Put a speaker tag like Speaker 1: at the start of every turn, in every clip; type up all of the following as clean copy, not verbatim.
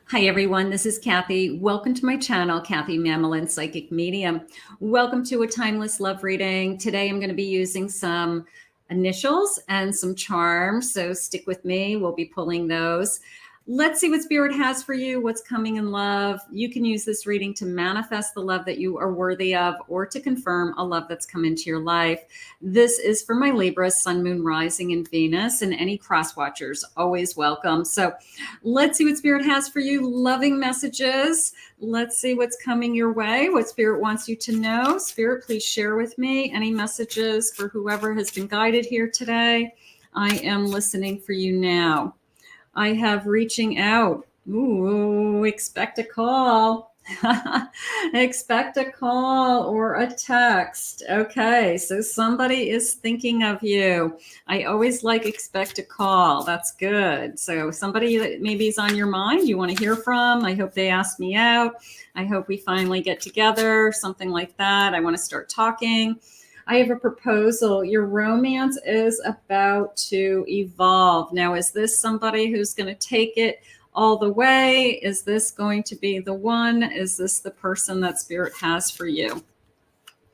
Speaker 1: Hi everyone, this is Kathy. Welcome to my channel, Kathy Mamolen, Psychic Medium. Welcome to a timeless love reading. Today I'm going to be using some initials and some charms, so stick with me. We'll be pulling those. Let's see what Spirit has for you, what's coming in love. You can use this reading to manifest the love that you are worthy of or to confirm a love that's come into your life. This is for my Libra, Sun, Moon, Rising, and Venus, and any cross watchers, always welcome. So let's see what Spirit has for you. Loving messages. Let's see what's coming your way, what Spirit wants you to know. Spirit, please share with me any messages for whoever has been guided here today. I am listening for you now. I have reaching out. Ooh, expect a call. Expect a call or a text. Okay, so somebody is thinking of you. I always like expect a call. That's good. So somebody that maybe is on your mind, you want to hear from. I hope they ask me out. I hope we finally get together, something like that. I want to start talking. I have a proposal. Your romance is about to evolve. Now, is this somebody who's going to take it all the way? Is this going to be the one? Is this the person that Spirit has for you?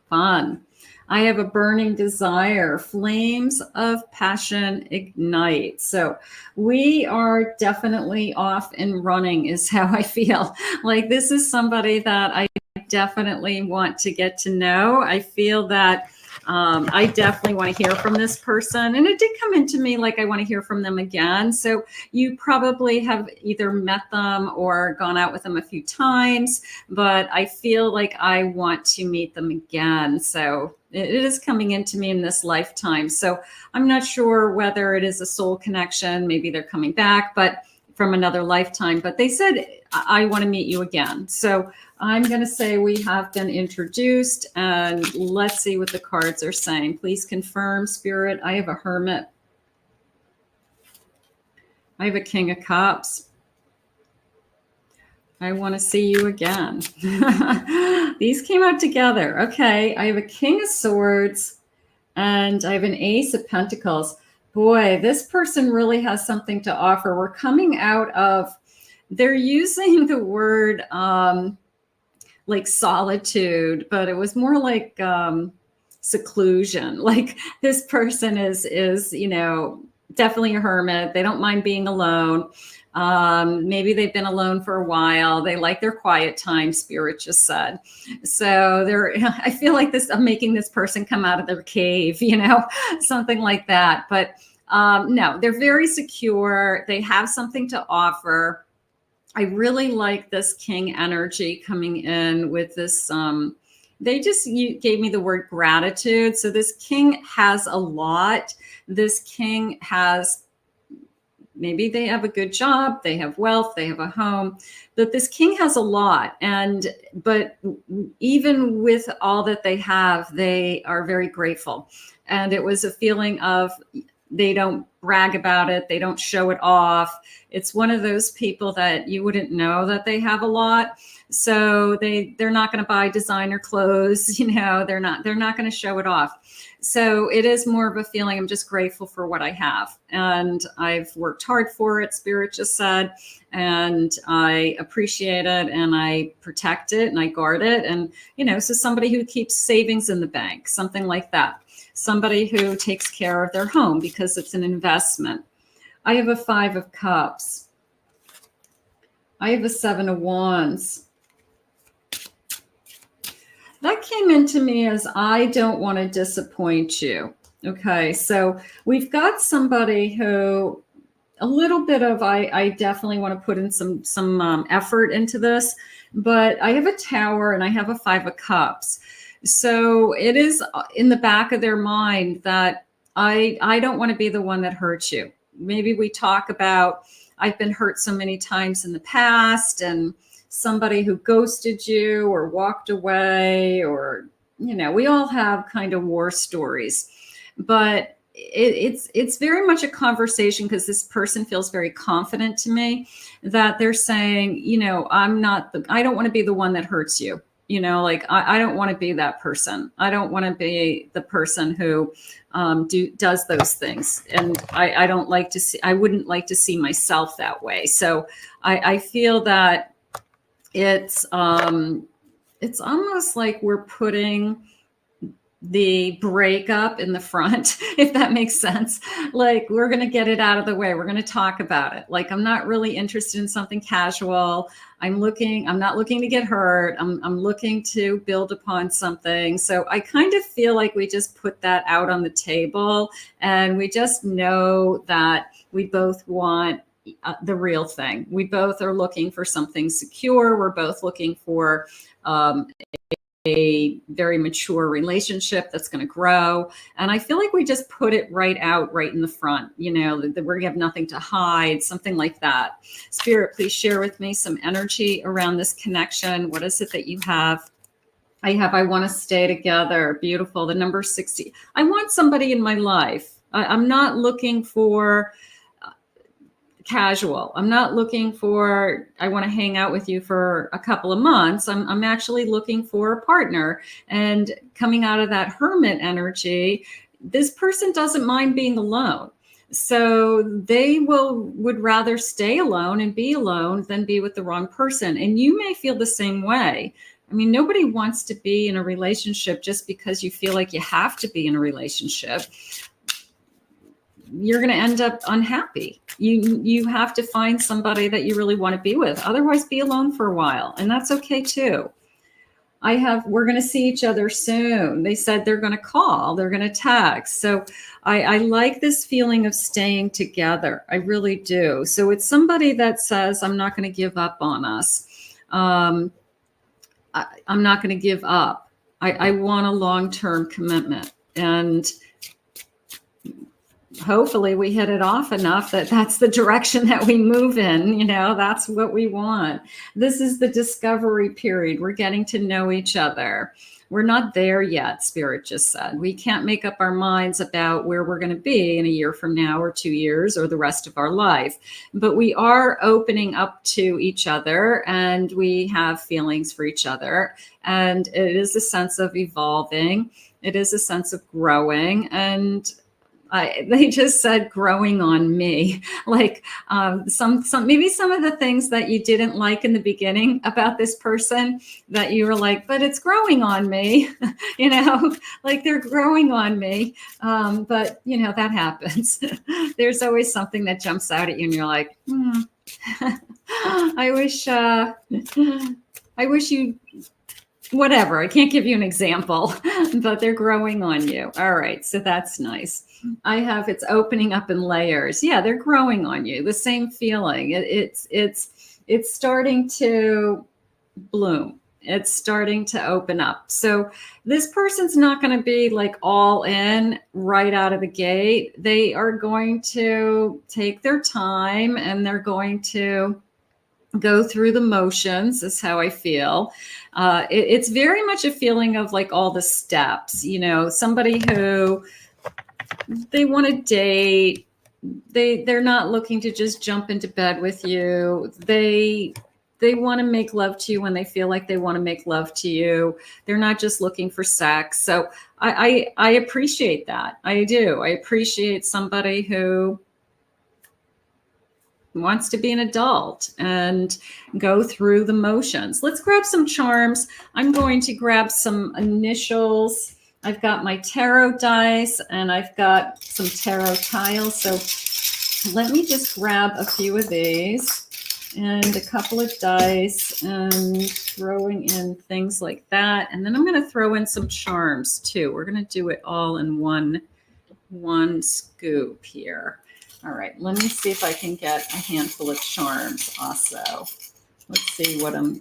Speaker 1: Fun. I have a burning desire. Flames of passion ignite. So we are definitely off and running is how I feel. Like this is somebody that I definitely want to get to know. I feel that I definitely want to hear from this person. And it did come into me like I want to hear from them again. So you probably have either met them or gone out with them a few times, but I feel like I want to meet them again. So it is coming into me in this lifetime. So I'm not sure whether it is a soul connection. Maybe they're coming back, but from another lifetime. But they said, I want to meet you again. So I'm going to say we have been introduced, and let's see what the cards are saying. Please confirm, Spirit. I have a Hermit. I have a King of Cups. I want to see you again. These came out together. Okay, I have a King of Swords, and I have an Ace of Pentacles. Boy, this person really has something to offer. We're coming out of, they're using the word like solitude, but it was more like seclusion. Like this person is, you know, definitely a hermit. They don't mind being alone. Maybe they've been alone for a while. They like their quiet time, Spirit just said. So I feel like I'm making this person come out of their cave, you know, something like that. But no, they're very secure. They have something to offer. I really like this King energy coming in with this. You gave me the word gratitude. So this King has a lot. This King has, maybe they have a good job, they have wealth, they have a home, but this King has a lot. But even with all that they have, they are very grateful. And it was a feeling of, they don't brag about it. They don't show it off. It's one of those people that you wouldn't know that they have a lot. So they're not going to buy designer clothes. You know, they're not going to show it off. So it is more of a feeling. I'm just grateful for what I have. And I've worked hard for it, Spirit just said, and I appreciate it and I protect it and I guard it. And, you know, so somebody who keeps savings in the bank, something like that. Somebody who takes care of their home because it's an investment. I have a 5 of Cups. I have a 7 of Wands. That came into me as I don't want to disappoint you. Okay, so we've got somebody who a little bit of, I definitely want to put in some effort into this, but I have a Tower and I have a 5 of Cups. So it is in the back of their mind that I don't want to be the one that hurts you. Maybe we talk about, I've been hurt so many times in the past, and somebody who ghosted you or walked away, or, you know, we all have kind of war stories, but it's very much a conversation, because this person feels very confident to me that they're saying, you know, I don't want to be the one that hurts you. like I don't want to be that person. I don't want to be the person who does those things. And I don't like to see, I wouldn't like to see myself that way. So I feel that it's almost like we're putting the breakup in the front, if that makes sense. Like, we're going to get it out of the way. We're going to talk about it. Like, I'm not really interested in something casual. I'm not looking to get hurt. I'm looking to build upon something. So I kind of feel like we just put that out on the table, and we just know that we both want the real thing. We both are looking for something secure. We're both looking for a very mature relationship that's going to grow. And I feel like we just put it right out, right in the front, that we have nothing to hide, something like that. Spirit, please share with me some energy around this connection. What is it that you have? I want to stay together. Beautiful. The number 60. I want somebody in my life. I'm not looking for casual. I'm not looking for, I want to hang out with you for a couple of months. I'm actually looking for a partner. And coming out of that hermit energy, this person doesn't mind being alone. So they would rather stay alone and be alone than be with the wrong person. And you may feel the same way. I mean, nobody wants to be in a relationship just because you feel like you have to be in a relationship. You're going to end up unhappy. You have to find somebody that you really want to be with. Otherwise, be alone for a while. And that's okay too. We're going to see each other soon. They said they're going to call, they're going to text. So I like this feeling of staying together. I really do. So it's somebody that says, I'm not going to give up on us. I'm not going to give up. I want a long-term commitment. And hopefully we hit it off enough that that's the direction that we move in. That's what we want. This is the discovery period. We're getting to know each other. We're not there yet, Spirit just said. We can't make up our minds about where we're going to be in a year from now or 2 years or the rest of our life. But we are opening up to each other, and we have feelings for each other. And it is a sense of evolving. It is a sense of growing. And they just said growing on me, like maybe some of the things that you didn't like in the beginning about this person that you were like, but it's growing on me, like they're growing on me. But that happens. There's always something that jumps out at you and you're like, I wish you, whatever. I can't give you an example, but they're growing on you. All right. So that's nice. It's opening up in layers. Yeah, they're growing on you. The same feeling. It's starting to bloom. It's starting to open up. So this person's not going to be like all in right out of the gate. They are going to take their time, and they're going to go through the motions, is how I feel. It's very much a feeling of like all the steps, somebody who they want to date. They're not looking to just jump into bed with you. They want to make love to you when they feel like they want to make love to you. They're not just looking for sex. So I appreciate that. I do. I appreciate somebody who wants to be an adult and go through the motions. Let's grab some charms. I'm going to grab some initials. I've got my tarot dice, and I've got some tarot tiles. So let me just grab a few of these and a couple of dice and throwing in things like that. And then I'm going to throw in some charms too. We're going to do it all in one scoop here. All right, let me see if I can get a handful of charms also. Let's see what I'm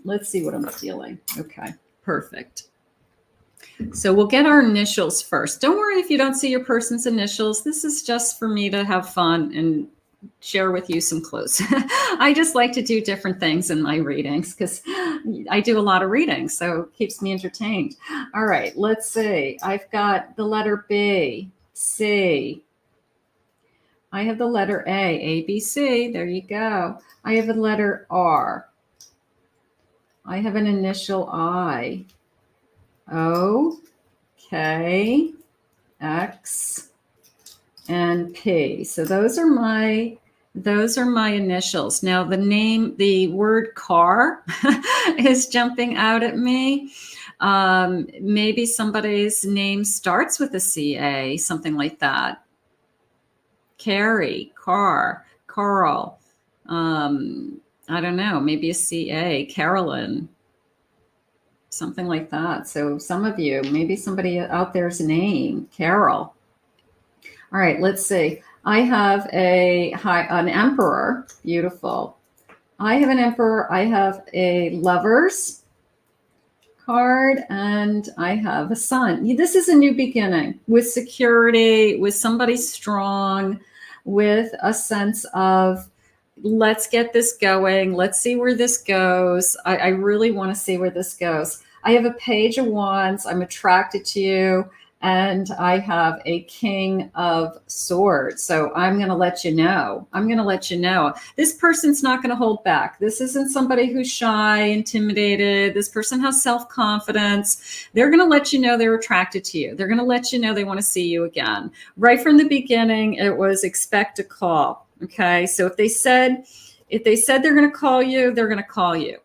Speaker 1: feeling. Okay, perfect. So we'll get our initials first. Don't worry if you don't see your person's initials. This is just for me to have fun and share with you some clues. I just like to do different things in my readings because I do a lot of readings, so it keeps me entertained. All right, let's see. I've got the letter B, C. I have the letter A, B, C. There you go. I have a letter R. I have an initial I. O, K, X, and P. So those are my initials. Now the word car is jumping out at me. Maybe somebody's name starts with a CA, something like that. Carrie, Carl. I don't know, maybe a CA, Carolyn, something like that. So some of you, maybe somebody out there's name, Carol. All right, let's see. I have an emperor. Beautiful. I have an emperor. I have a lovers card, and I have a sun. This is a new beginning with security, with somebody strong, with a sense of, let's get this going. Let's see where this goes. I really want to see where this goes. I have a page of wands. I'm attracted to you. And I have a king of swords. So I'm going to let you know. I'm going to let you know. This person's not going to hold back. This isn't somebody who's shy, intimidated. This person has self-confidence. They're going to let you know they're attracted to you. They're going to let you know they want to see you again. Right from the beginning, it was expect a call. Okay. So if they said they're going to call you, they're going to call you.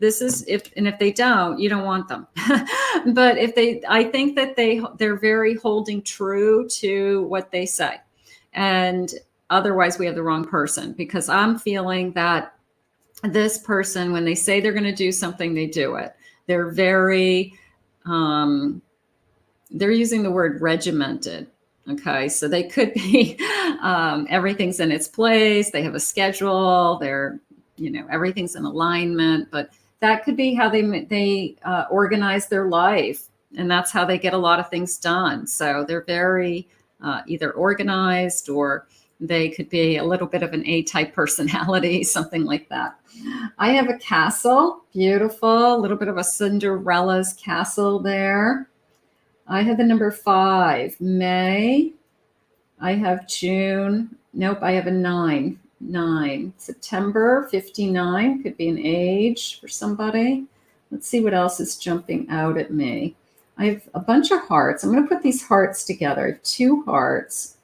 Speaker 1: This is if they don't, you don't want them. But I think that they're very holding true to what they say. And otherwise we have the wrong person, because I'm feeling that this person, when they say they're going to do something, they do it. They're very, they're using the word regimented. Okay. So they could be, everything's in its place. They have a schedule. They're, everything's in alignment, but that could be how they organize their life, and that's how they get a lot of things done. So they're very either organized, or they could be a little bit of an A-type personality, something like that. I have a castle, beautiful, a little bit of a Cinderella's castle there. I have the number 5, May. I have June. Nope, I have a 9. September 59 could be an age for somebody. Let's see what else is jumping out at me. I have a bunch of hearts. I'm going to put these hearts together. I have 2 hearts.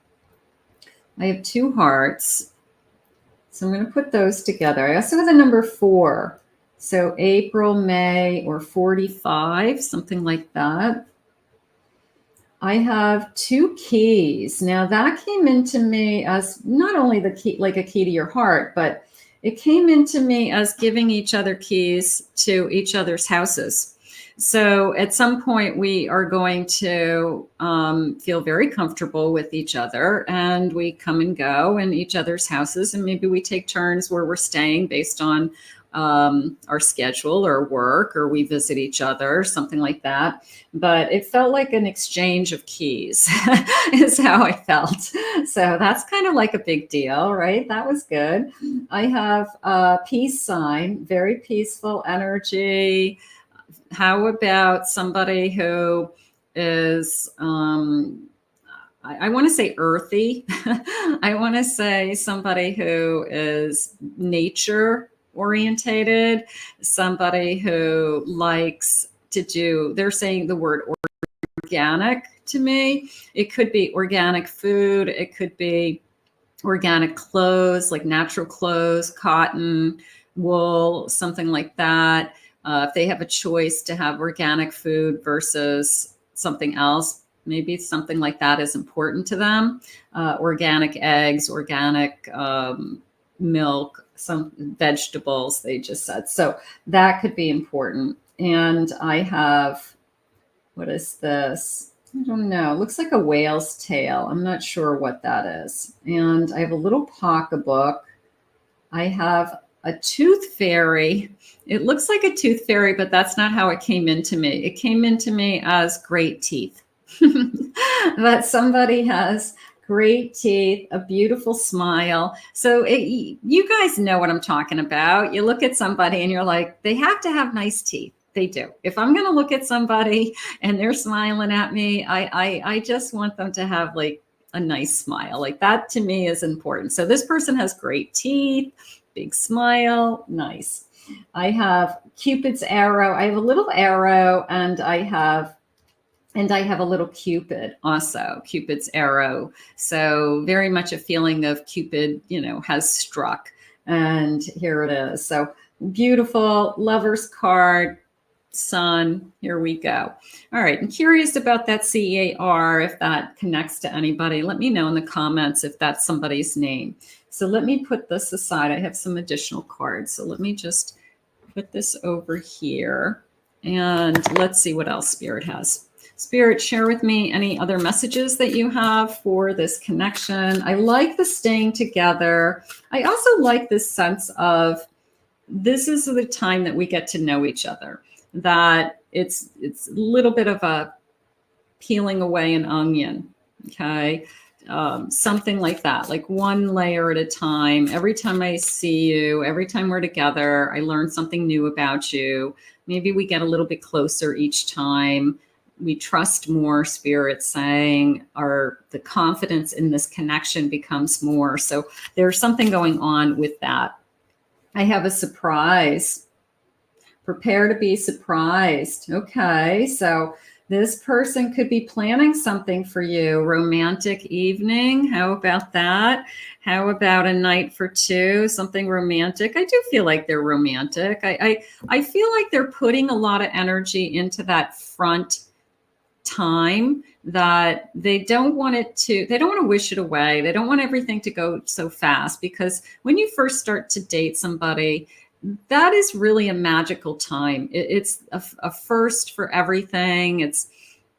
Speaker 1: So I'm going to put those together. I also have the number 4. So April, May, or 45, something like that. I have 2 keys. Now that came into me as not only the key, like a key to your heart, but it came into me as giving each other keys to each other's houses. So at some point we are going to feel very comfortable with each other, and we come and go in each other's houses, and maybe we take turns where we're staying based on our schedule or work, or we visit each other, something like that. But it felt like an exchange of keys is how I felt. So that's kind of like a big deal, right? That was good. I have a peace sign, very peaceful energy. How about somebody who is, I want to say earthy. I want to say somebody who is nature orientated, somebody who likes to do, they're saying the word organic to me. It could be organic food. It could be organic clothes, like natural clothes, cotton, wool, something like that. If they have a choice to have organic food versus something else, maybe something like that is important to them. Organic eggs, organic milk, some vegetables, they just said. So that could be important. And I have, what is this? I don't know. It looks like a whale's tail. I'm not sure what that is. And I have a little pocketbook. I have a tooth fairy. It looks like a tooth fairy, but that's not how it came into me. It came into me as great teeth. That somebody has great teeth, a beautiful smile. So you guys know what I'm talking about. You look at somebody and you're like, they have to have nice teeth. They do. If I'm going to look at somebody and they're smiling at me, I just want them to have like a nice smile. Like that to me is important. So this person has great teeth, big smile, nice. I have Cupid's arrow. I have a little arrow, and I have And I have a little Cupid also, Cupid's arrow. So very much a feeling of Cupid, has struck. And here it is. So beautiful Lover's card, Sun. Here we go. All right. I'm curious about that CAR, if that connects to anybody. Let me know in the comments if that's somebody's name. So let me put this aside. I have some additional cards. So let me just put this over here. And let's see what else Spirit has. Spirit, share with me any other messages that you have for this connection. I like the staying together. I also like this sense of this is the time that we get to know each other, that it's a little bit of a peeling away an onion, okay? Something like that, like one layer at a time. Every time I see you, every time we're together, I learn something new about you. Maybe we get a little bit closer each time. We trust more, Spirit saying, or the confidence in this connection becomes more. So there's something going on with that. I have a surprise. Prepare to be surprised. Okay, so this person could be planning something for you. Romantic evening. How about that? How about a night for two? Something romantic. I do feel like they're romantic. I feel like they're putting a lot of energy into that front time, that they don't want to wish it away. They don't want everything to go so fast, because when you first start to date somebody, that is really a magical time. It's a first for everything.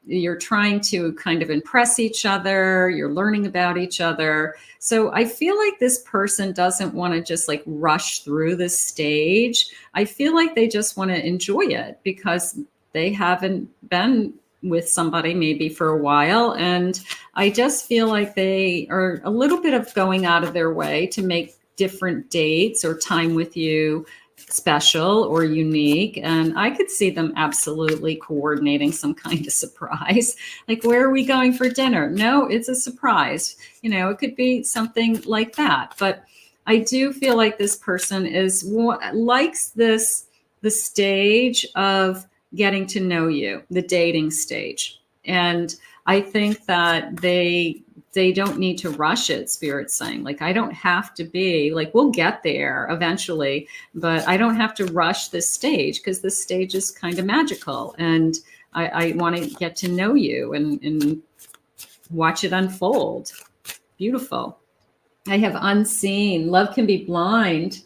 Speaker 1: You're trying to kind of impress each other. You're learning about each other. So I feel like this person doesn't want to just like rush through this stage. I feel like they just want to enjoy it, because they haven't been with somebody maybe for a while. And I just feel like they are a little bit of going out of their way to make different dates or time with you special or unique. And I could see them absolutely coordinating some kind of surprise. Like, where are we going for dinner? No, it's a surprise. It could be something like that. But I do feel like this person likes the stage of getting to know you, the dating stage. And I think that they don't need to rush it, Spirit's saying. Like, I don't have to be, like, we'll get there eventually, but I don't have to rush this stage, because this stage is kind of magical. And I want to get to know you and watch it unfold. Beautiful. I have unseen. Love can be blind.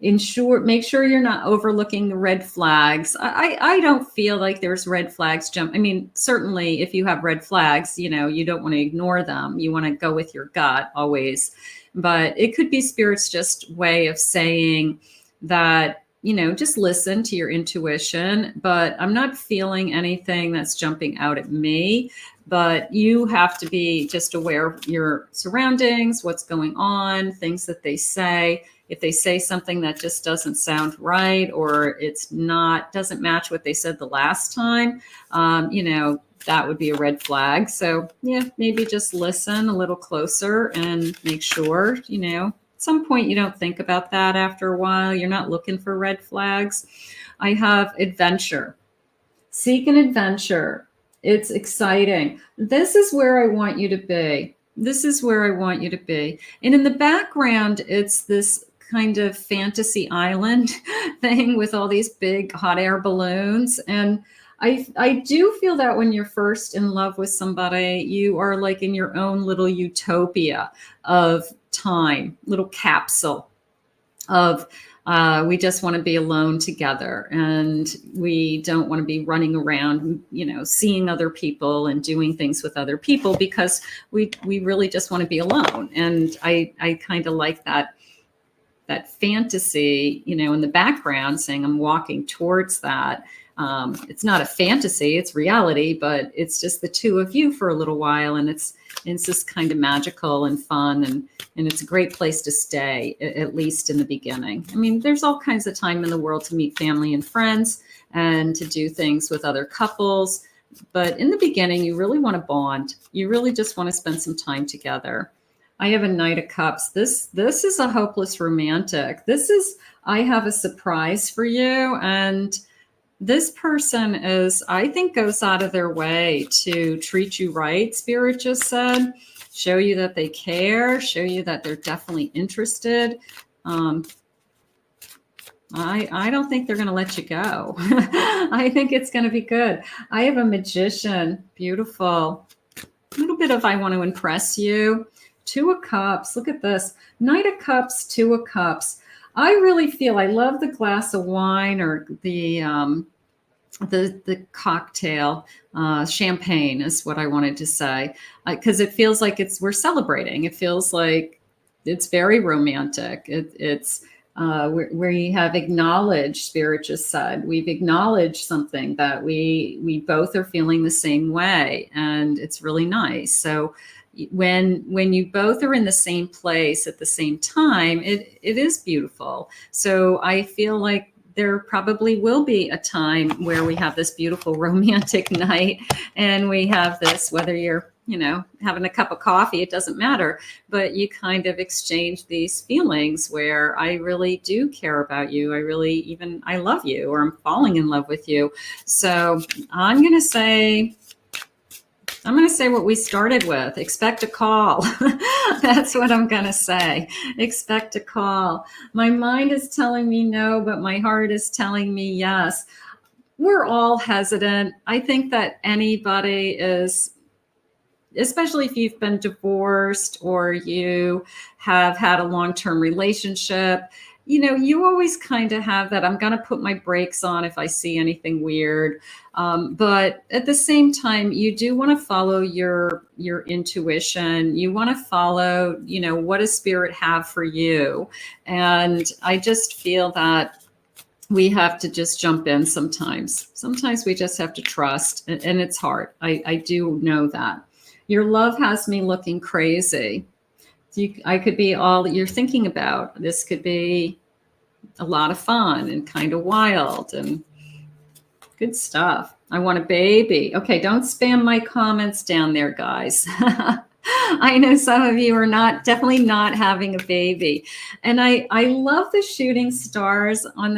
Speaker 1: Make sure you're not overlooking the red flags. I don't feel like there's red flags I mean, certainly if you have red flags, you don't want to ignore them. You want to go with your gut always. But it could be Spirit's just way of saying that, just listen to your intuition. But I'm not feeling anything that's jumping out at me. But you have to be just aware of your surroundings, what's going on, things that they say. If they say something that just doesn't sound right, or doesn't match what they said the last time, that would be a red flag. So yeah, maybe just listen a little closer and make sure, at some point you don't think about that after a while. You're not looking for red flags. I have adventure. Seek an adventure. It's exciting. This is where I want you to be. This is where I want you to be. And in the background, it's this kind of fantasy island thing with all these big hot air balloons. And I do feel that when you're first in love with somebody, you are like in your own little utopia of time, little capsule of we just want to be alone together, and we don't want to be running around, seeing other people and doing things with other people, because we really just want to be alone. And I kind of like that fantasy, in the background, saying I'm walking towards that. It's not a fantasy, it's reality, but it's just the two of you for a little while. And it's just kind of magical and fun. And it's a great place to stay, at least in the beginning. I mean, there's all kinds of time in the world to meet family and friends and to do things with other couples. But in the beginning, you really want to bond. You really just want to spend some time together. I have a Knight of Cups. This is a hopeless romantic. I have a surprise for you. And this person is, I think, goes out of their way to treat you right, Spirit just said. Show you that they care, show you that they're definitely interested. I don't think they're going to let you go. I think it's going to be good. I have a Magician. Beautiful. A little bit of I want to impress you. Two of Cups. Look at this. Knight of Cups, Two of Cups. I really feel, I love the glass of wine or the cocktail, champagne is what I wanted to say, because it feels like we're celebrating. It feels like it's very romantic. It's where you have acknowledged, Spirit just said, we've acknowledged something that we both are feeling the same way, and it's really nice. So when you both are in the same place at the same time, it is beautiful. So I feel like there probably will be a time where we have this beautiful romantic night, and we have this, whether you're, having a cup of coffee, it doesn't matter, but you kind of exchange these feelings where I really do care about you. I love you, or I'm falling in love with you. So I'm going to say what we started with. Expect a call. That's what I'm going to say. Expect a call. My mind is telling me no, but my heart is telling me yes. We're all hesitant. I think that anybody is, especially if you've been divorced or you have had a long-term relationship, you always kind of have that, I'm going to put my brakes on if I see anything weird. But at the same time, you do want to follow your intuition. You want to follow, what does Spirit have for you? And I just feel that we have to just jump in sometimes. Sometimes we just have to trust, and it's hard. I do know that. Your love has me looking crazy. I could be all that you're thinking about. This could be a lot of fun and kind of wild and good stuff. I want a baby. Okay, don't spam my comments down there, guys. I know some of you are definitely not having a baby. And I love the shooting stars on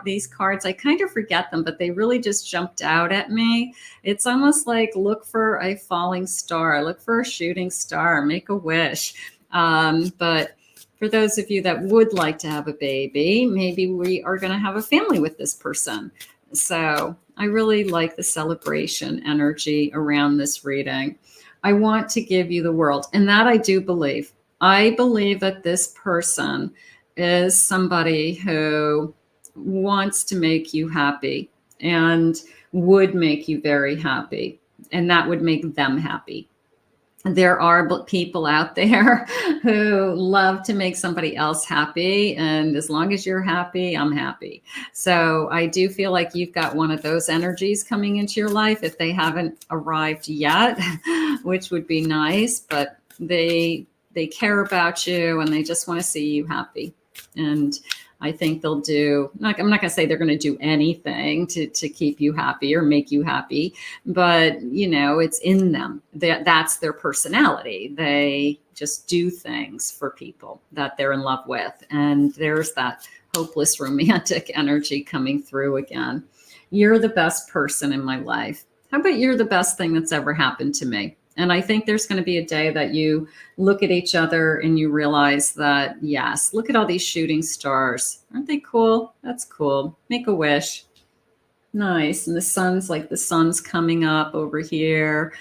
Speaker 1: these cards. I kind of forget them, but they really just jumped out at me. It's almost like look for a falling star, look for a shooting star, make a wish. But for those of you that would like to have a baby, maybe we are going to have a family with this person. So I really like the celebration energy around this reading. I want to give you the world, and that I do believe. I believe that this person is somebody who wants to make you happy and would make you very happy, and that would make them happy. There are people out there who love to make somebody else happy. And as long as you're happy, I'm happy. So I do feel like you've got one of those energies coming into your life if they haven't arrived yet, which would be nice. But they care about you and they just want to see you happy. And I think they'll do, I'm not going to say they're going to do anything to keep you happy or make you happy, but it's in them. That's their personality. They just do things for people that they're in love with. And there's that hopeless romantic energy coming through again. You're the best person in my life. How about you're the best thing that's ever happened to me? And I think there's going to be a day that you look at each other and you realize that, yes, look at all these shooting stars. Aren't they cool? That's cool. Make a wish. Nice. And the sun's coming up over here.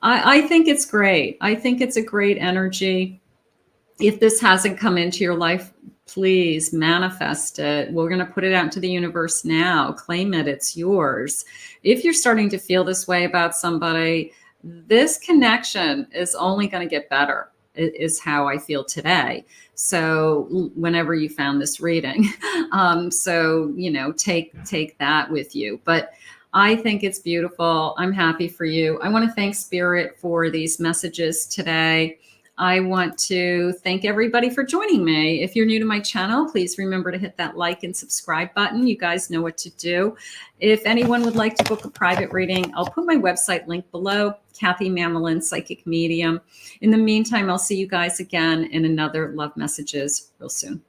Speaker 1: I think it's great. I think it's a great energy. If this hasn't come into your life, please manifest it. We're going to put it out into the universe now. Claim it. It's yours. If you're starting to feel this way about somebody, this connection is only going to get better, is how I feel today. So whenever you found this reading, take that with you. But I think it's beautiful. I'm happy for you. I want to thank Spirit for these messages today. I want to thank everybody for joining me. If you're new to my channel, please remember to hit that like and subscribe button. You guys know what to do. If anyone would like to book a private reading, I'll put my website link below, Kathy Mamolen, Psychic Medium. In the meantime, I'll see you guys again in another Love Messages real soon.